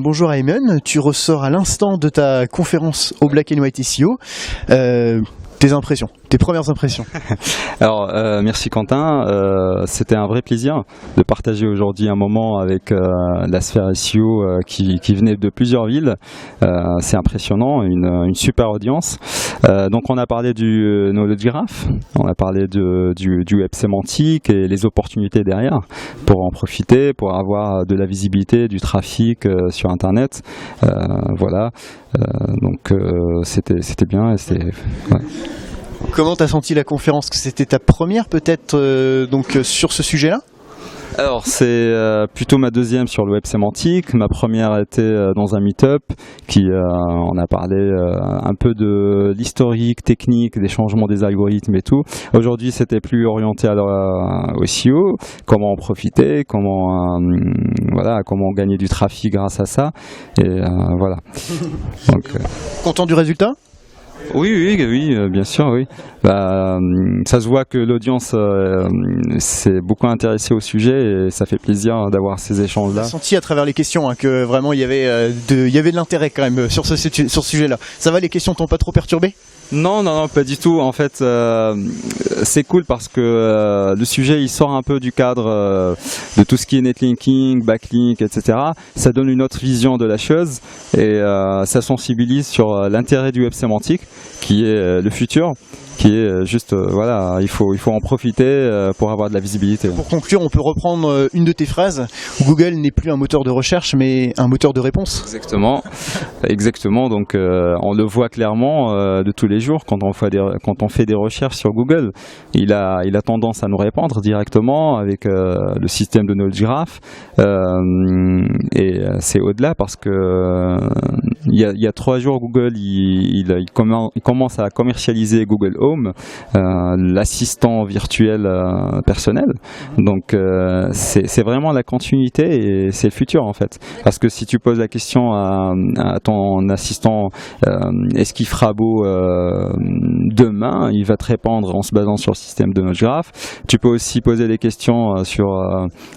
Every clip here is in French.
Bonjour Ayman, tu ressors à l'instant de ta conférence au Black and White SEO. Tes impressions, tes premières impressions. Alors, merci Quentin. C'était un vrai plaisir de partager aujourd'hui un moment avec la sphère SEO qui venait de plusieurs villes. C'est impressionnant, une super audience. Donc, on a parlé du Knowledge Graph, on a parlé du web sémantique et les opportunités derrière pour en profiter, pour avoir de la visibilité, du trafic sur Internet. Voilà. Donc, c'était bien. Et c'était, ouais. Comment t'as senti la conférence? Que c'était ta première peut-être sur ce sujet-là? Alors c'est plutôt ma deuxième sur le web sémantique. Ma première était dans un meet-up qui on a parlé un peu de l'historique technique, des changements des algorithmes et tout. Aujourd'hui c'était plus orienté au SEO, comment en profiter, comment gagner du trafic grâce à ça. Et voilà. Donc, content du résultat? Oui, bien sûr, oui. Ça se voit que l'audience s'est beaucoup intéressée au sujet et ça fait plaisir d'avoir ces échanges-là. J'ai senti à travers les questions que vraiment il y avait de l'intérêt quand même sur ce sujet-là. Ça va, les questions t'ont pas trop perturbé? Non, pas du tout. En fait, c'est cool parce que le sujet il sort un peu du cadre de tout ce qui est netlinking, backlink, etc. Ça donne une autre vision de la chose et ça sensibilise sur l'intérêt du web sémantique qui est le futur, qui est juste, il faut en profiter pour avoir de la visibilité. Pour conclure, on peut reprendre une de tes phrases. Google n'est plus un moteur de recherche, mais un moteur de réponse. Exactement. Donc, on le voit clairement de tous les jours quand on fait des recherches sur Google. Il a tendance à nous répondre directement avec le système de Knowledge Graph. Et c'est au-delà parce que il y a 3 jours, Google il commence à commercialiser Google Home, l'assistant virtuel personnel. Donc c'est vraiment la continuité et c'est le futur en fait. Parce que si tu poses la question à ton assistant, est-ce qu'il fera beau demain, il va te répondre en se basant sur le système de Knowledge Graph. Tu peux aussi poser des questions sur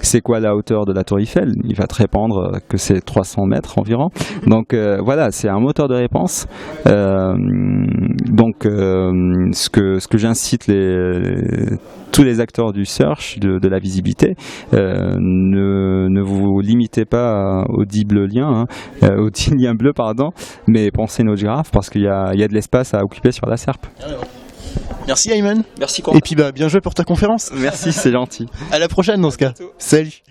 c'est quoi la hauteur de la tour Eiffel, il va te répondre que c'est 300 mètres environ. Donc voilà, c'est un moteur de réponse. Donc ce que j'incite tous les acteurs du search, de la visibilité, ne vous limitez pas aux 10 liens, aux 10 liens bleus, mais pensez Knowledge Graph parce qu'il y a de l'espace à occuper sur la SERP. Merci Ayman. Merci Quentin. Et puis bien joué pour ta conférence. Merci, c'est gentil. À la prochaine dans ce cas. Salut.